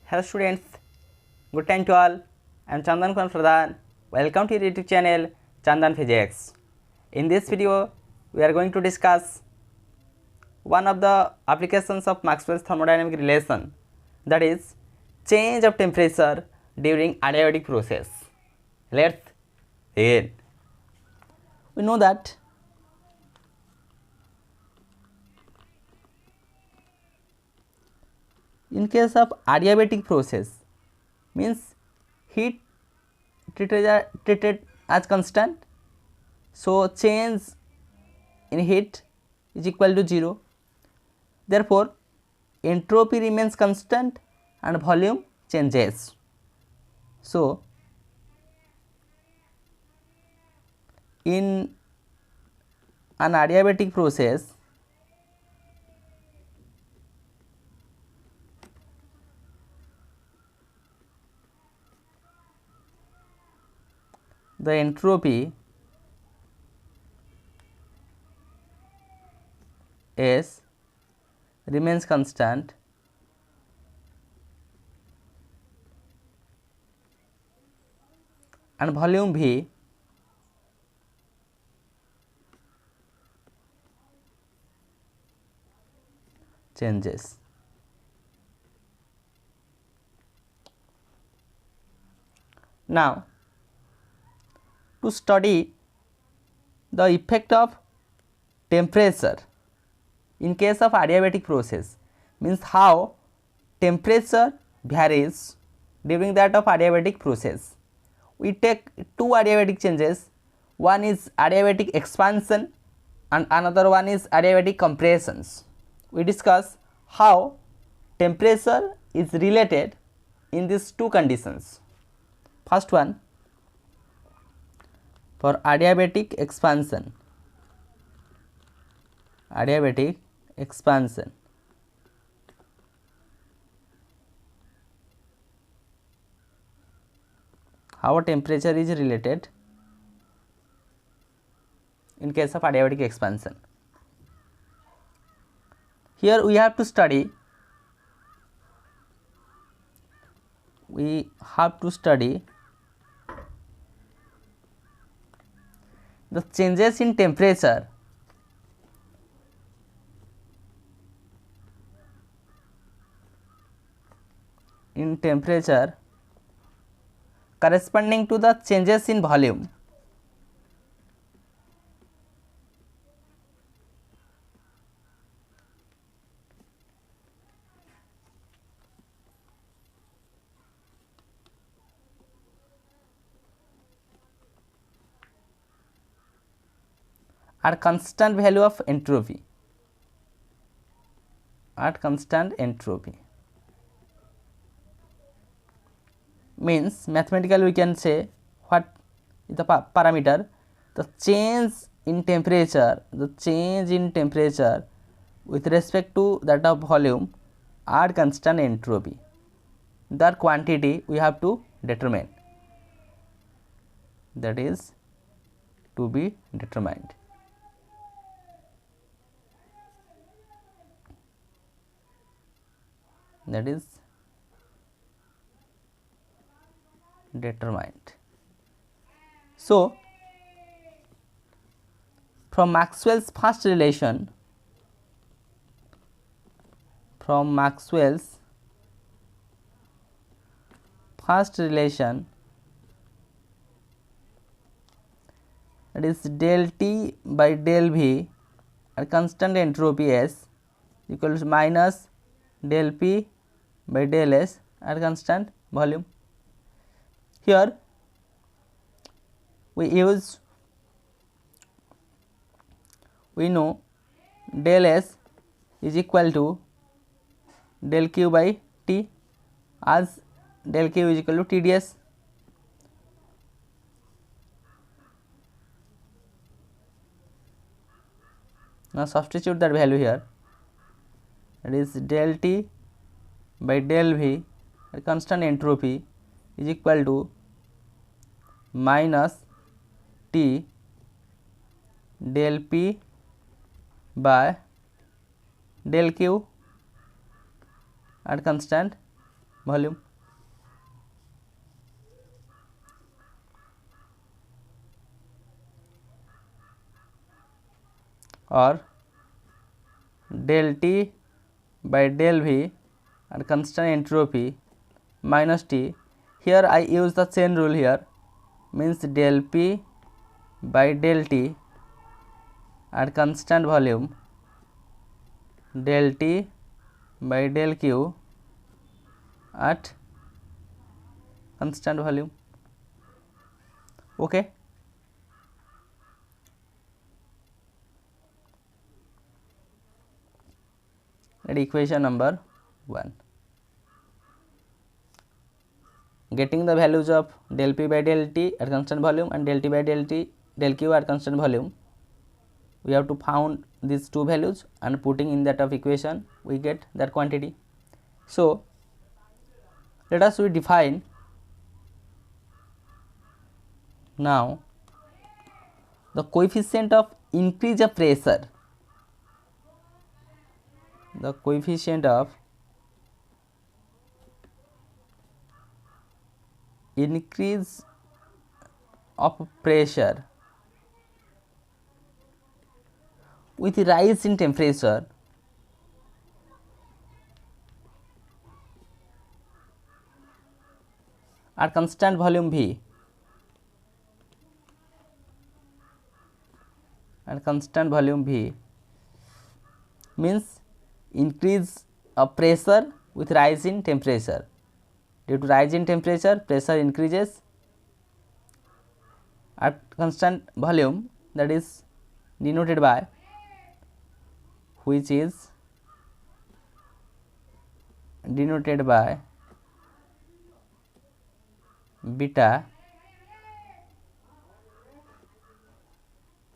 Hello students, good time to all. I am Chandan Kumar Pradhan. Welcome to your YouTube channel Chandan Physics. In this video, we are going to discuss one of the applications of Maxwell's thermodynamic relation, that is change of temperature during adiabatic process. Let's begin. We know that in case of adiabatic process, means heat treated as constant, so change in heat is equal to 0. Therefore, entropy remains constant and volume changes. So, in an adiabatic process, the entropy S remains constant and volume V changes. Now, to study the effect of temperature in case of adiabatic process, means how temperature varies during that of adiabatic process, we take two adiabatic changes. One is adiabatic expansion and another one is adiabatic compressions. We discuss how temperature is related in these two conditions. First one, for adiabatic expansion. Adiabatic expansion, how temperature is related in case of adiabatic expansion. Here we have to study the changes in temperature corresponding to the changes in volume. At constant value of entropy, means mathematically we can say what is the parameter, the change in temperature with respect to that of volume at constant entropy. That quantity we have to determine, that is to be determined. That is determined. So, from Maxwell's first relation, that is del T by del V at constant entropy S equals minus del P by del S at constant volume. Here we know del S is equal to del Q by T, as del Q is equal to TdS. Now substitute that value here, that is del T by del V at constant entropy is equal to minus T del P by del Q at constant volume, or del T by del V and constant entropy minus T. Here I use the chain rule here, means del P by del T at constant volume del T by del Q at constant volume. Okay. That equation number 1. Getting the values of del P by del T at constant volume and del T by del Q at constant volume, we have to found these two values and putting in that of equation we get that quantity. So let us we define now the coefficient of increase of pressure, the coefficient of increase of pressure with rise in temperature at constant volume V, at constant volume V means increase of pressure with rise in temperature. Due to rise in temperature, pressure increases at constant volume, that is denoted by, which is denoted by beta,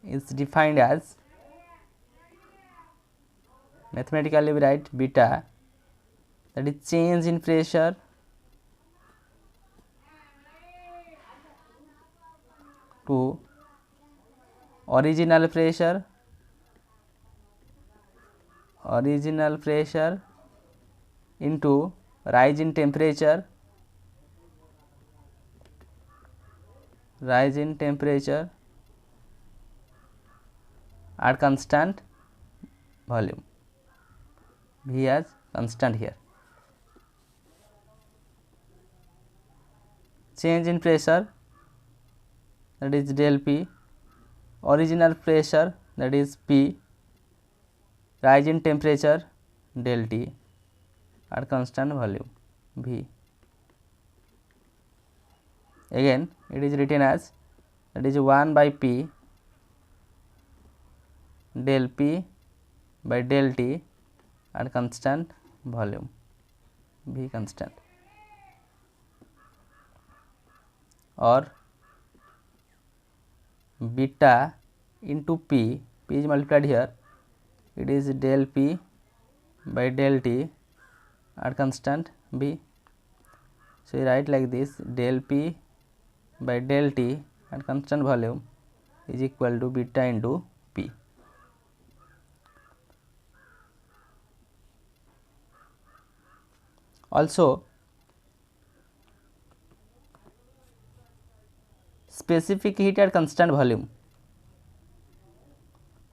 is defined as, mathematically we write beta, that is change in pressure to original pressure into rise in temperature at constant volume, V as constant here. Change in pressure, that is del P, original pressure, that is P, rise in temperature del T at constant volume V. Again it is written as, that is 1 by P del P by del T at constant volume V constant, or beta into P is multiplied here, it is del P by del T at constant V. So you write like this, del P by del T at constant volume is equal to beta into P. Also specific heat at constant volume,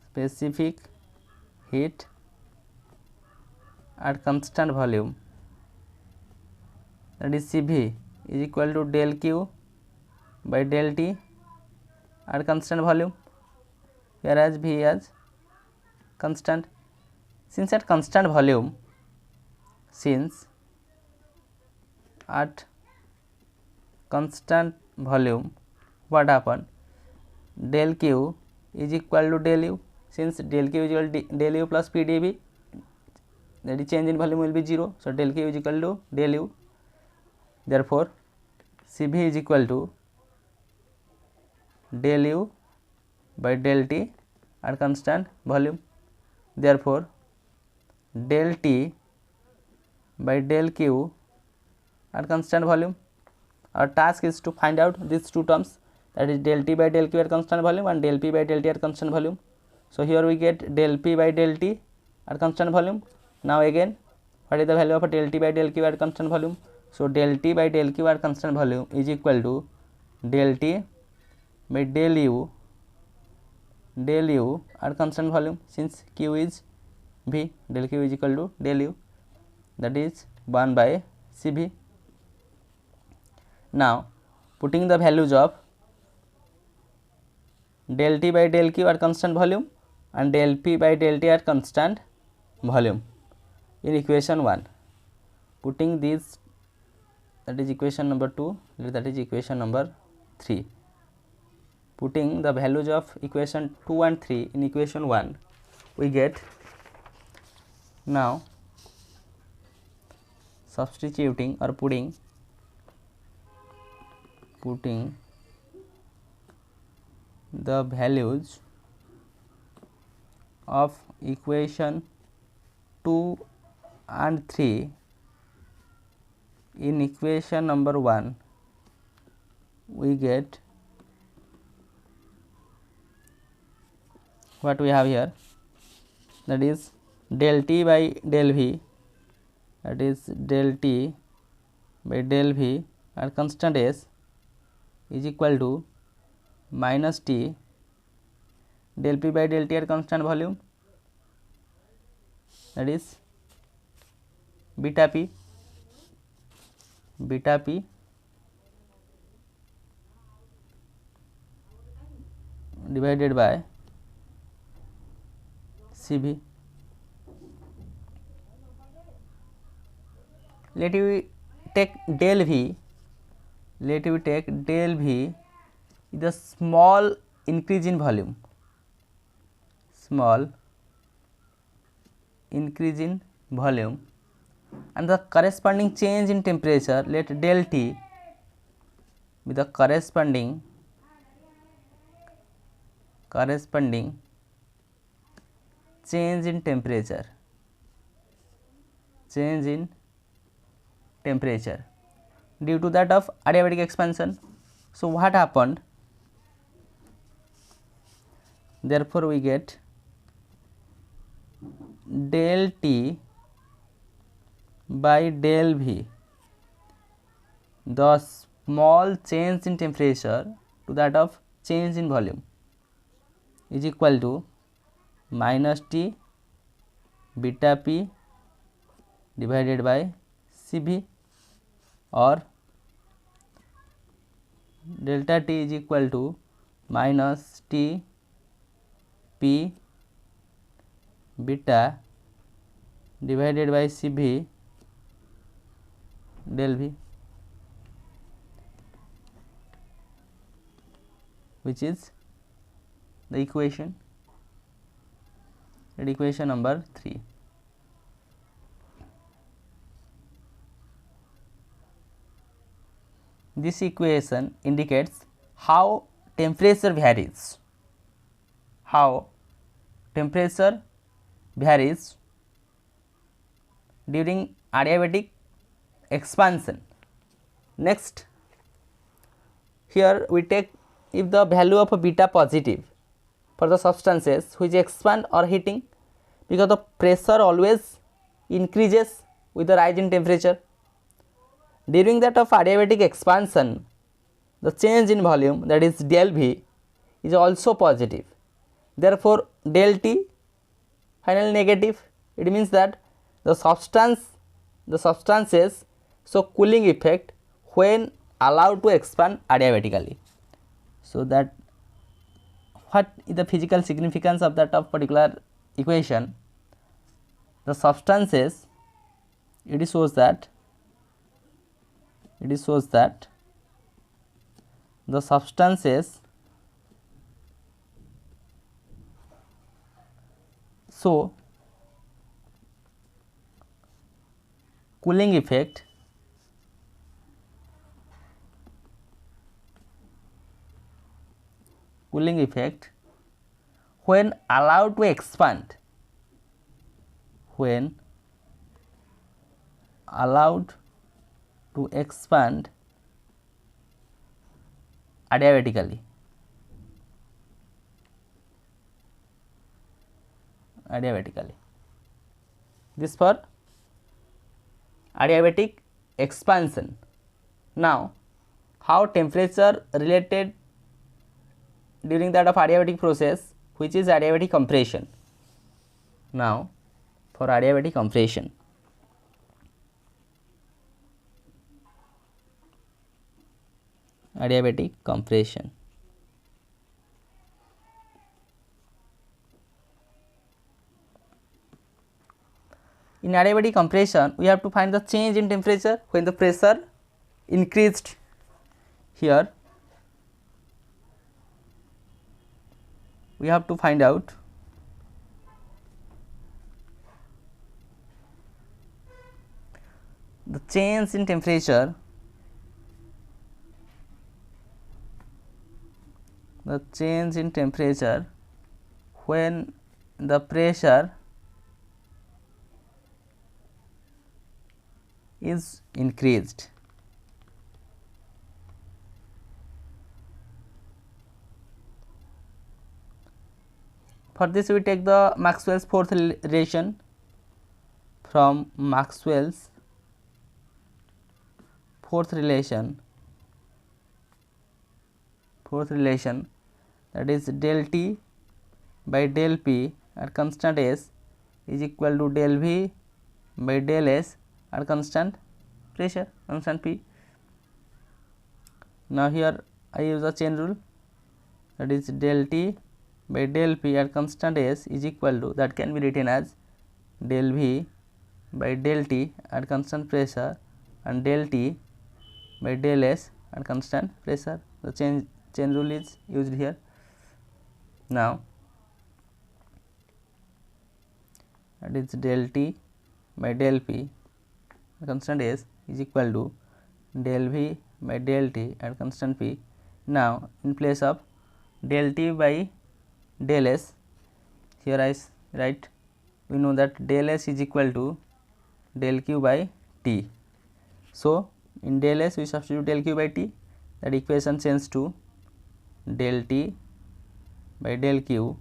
specific heat at constant volume, that is Cv is equal to del Q by del T at constant volume, whereas V as constant. Since at constant volume, what happened, del Q is equal to del U, since del Q is equal to del U plus PdV, that is change in volume will be 0, so del Q is equal to del U, therefore Cv is equal to del U by del T at constant volume, therefore del T by del Q at constant volume. Our task is to find out these two terms, that is del T by del Q at constant volume and del P by del T at constant volume. So here we get del P by del T at constant volume. Now again, what is the value of a del T by del Q at constant volume? So del T by del Q are constant volume is equal to del T by del U are constant volume, since Q is V, del Q is equal to del U, that is 1 by Cv. Now putting the values of del T by del Q are constant volume and del P by del T are constant volume in equation 1, putting these, that is equation number 2, that is equation number 3, putting the values of equation 2 and 3 in equation 1, we get, now substituting or putting the values of equation 2 and 3 in equation number 1, we get what we have here, that is del T by del V, that is del T by del V are constant S is equal to minus T, del P by del T are constant volume, that is beta P divided by Cv. Let we take del V, is a small increase in volume, and the corresponding change in temperature, let del T be the corresponding change in temperature, due to that of adiabatic expansion. So what happened? Therefore we get del T by del V, the small change in temperature to that of change in volume, is equal to minus T beta P divided by Cv, or delta T is equal to minus T P beta divided by Cv del V, which is the equation, that equation number 3. This equation indicates how temperature varies, during adiabatic expansion. Next, here we take if the value of a beta positive for the substances which expand or heating, because the pressure always increases with the rise in temperature. During that of adiabatic expansion, the change in volume, that is del V, is also positive. Therefore del T finally negative. It means that the substances show cooling effect when allowed to expand adiabatically. So that what is the physical significance of that of particular equation? The substances, it shows that the substances show cooling effect when allowed to expand, adiabatically. This for adiabatic expansion. Now, how temperature related during that of adiabatic process, which is adiabatic compression. Now, for adiabatic compression, adiabatic compression. In adiabatic compression, we have to find the change in temperature when the pressure increased here. We have to find out the change in temperature, when the pressure is increased. For this, we take the Maxwell's fourth relation from Maxwell's fourth relation, that is del T by del P at constant S is equal to del V by del S at constant pressure, constant P. Now, here I use the chain rule, that is del T by del P at constant S is equal to, that can be written as del V by del T at constant pressure and del T by del S at constant pressure. The chain rule is used here. Now, that is del T by del P at constant S is equal to del V by del T at constant P. Now, in place of del T by del S, here I write, we know that del S is equal to del Q by T. So, in del S we substitute del Q by T, that equation changes to del T by del Q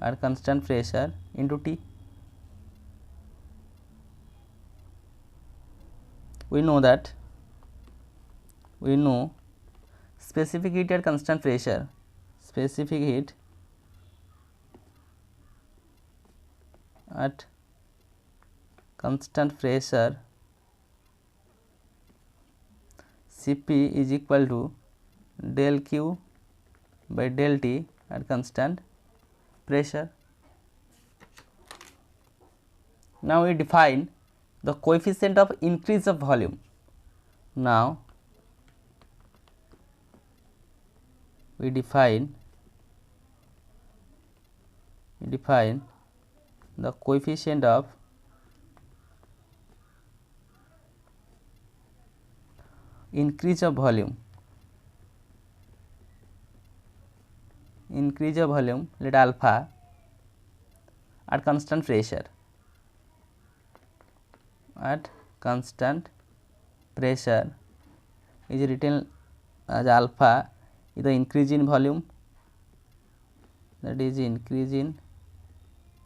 at constant pressure into T. We know specific heat at constant pressure, specific heat at constant pressure Cp is equal to del Q by del T at constant pressure. Now, we define the coefficient of increase of volume. Now, we define the coefficient of increase of volume, let alpha at constant pressure, is written as alpha is the increase in volume, that is increase in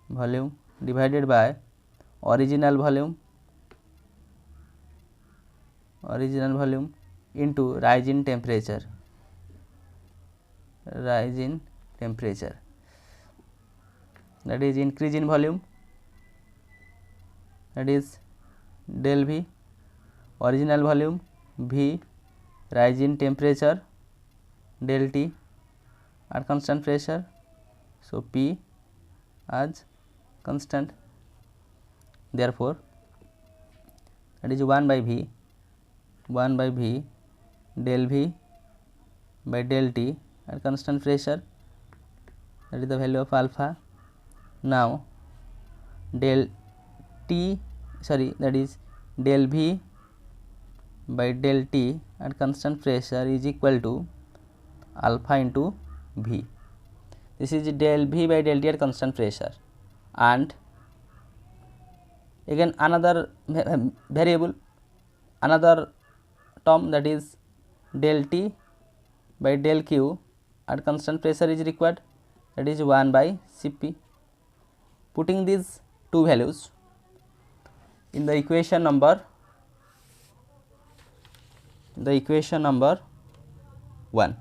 volume divided by original volume into rise in temperature, that is increase in volume, that is del V, original volume V, rise in temperature del T at constant pressure. So, P as constant. Therefore, that is 1 by V del V by del T at constant pressure, that is the value of alpha. Now, del V by del T at constant pressure is equal to alpha into V. This is del V by del T at constant pressure, and again another variable, another term, that is del T by del Q at constant pressure is required, that is 1 by Cp. Putting these two values in the equation number the equation number 1.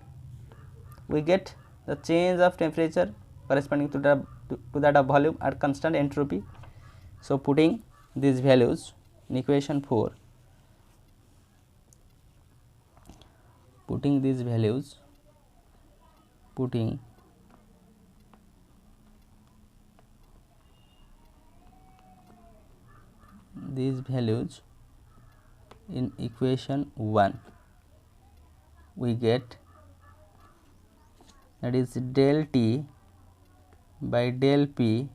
We get the change of temperature corresponding to that of volume at constant entropy. So, putting these values in equation 4, putting these values in equation 1, we get that is del T by del P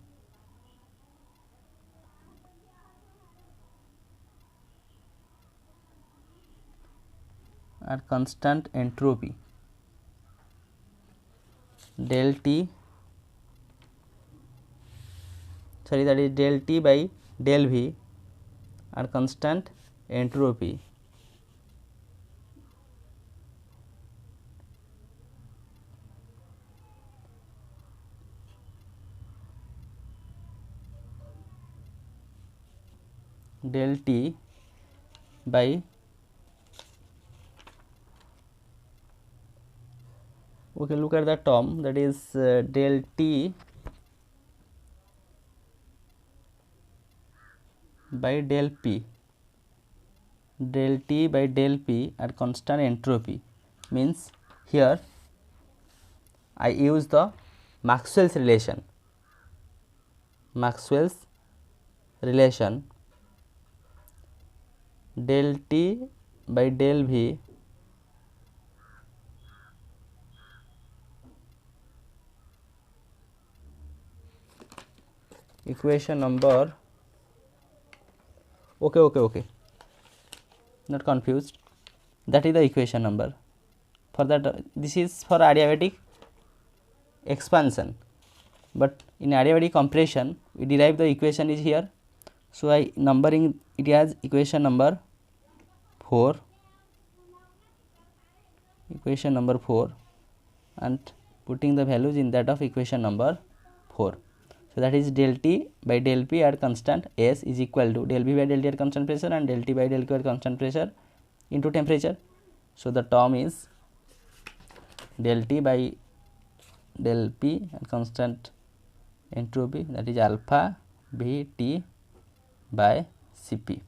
at constant entropy, del T, sorry, that is del T by del V at constant entropy. Del T by, okay, look at the term, that is del T by del P, del T by del P at constant entropy, means here I use the Maxwell's relation, del T by del V equation number, okay, not confused, that is the equation number. For that, this is for adiabatic expansion, but in adiabatic compression we derive the equation is here. So, I numbering it as equation number 4, and putting the values in that of equation number 4. So, that is del T by del P at constant S is equal to del V by del T at constant pressure and del T by del Q at constant pressure into temperature. So, the term is del T by del P at constant entropy, that is alpha V T by Cp.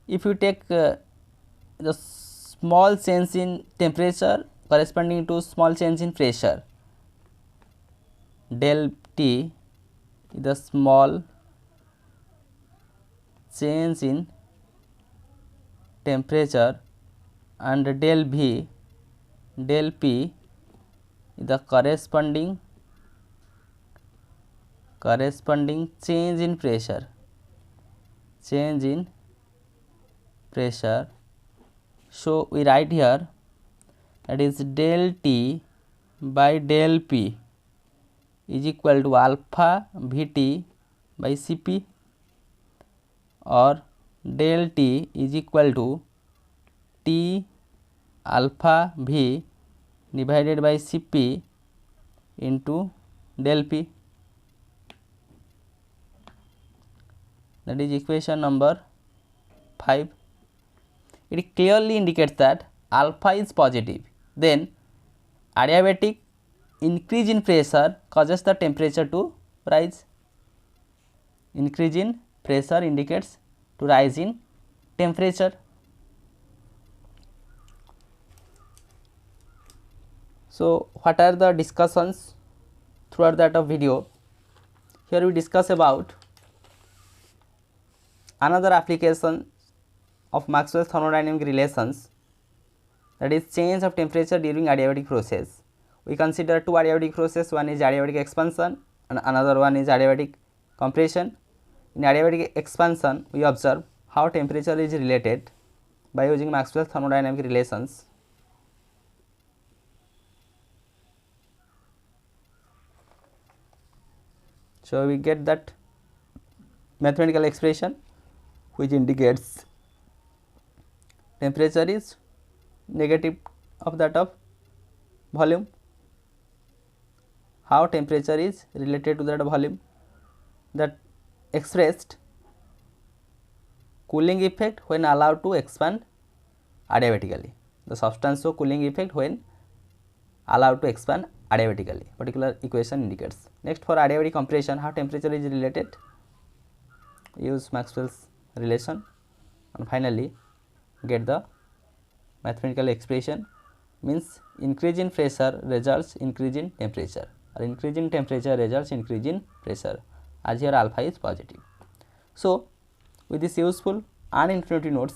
If you take the small change in temperature corresponding to small change in pressure, del T is the small change in temperature and del V, del P is the corresponding change in pressure, So, we write here that is del T by del P is equal to alpha V T by Cp, or del T is equal to T alpha V divided by Cp into del P, that is equation number 5. It clearly indicates that alpha is positive, then adiabatic increase in pressure causes the temperature to rise. Increase in pressure indicates to rise in temperature. So, what are the discussions throughout that of video? Here we discuss about another application of Maxwell's thermodynamic relations, that is change of temperature during adiabatic process. We consider two adiabatic processes, one is adiabatic expansion and another one is adiabatic compression. In adiabatic expansion, we observe how temperature is related by using Maxwell's thermodynamic relations. So, we get that mathematical expression which indicates temperature is negative of that of volume. How temperature is related to that volume? That expressed cooling effect when allowed to expand adiabatically. The substance show cooling effect when allowed to expand adiabatically. Particular equation indicates. Next, for adiabatic compression, how temperature is related? Use Maxwell's relation, and finally get the mathematical expression. Means increase in pressure results increase in temperature, or increase in temperature results increase in pressure, as here alpha is positive. So with this useful and informative notes,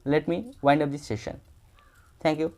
let me wind up this session. Thank you.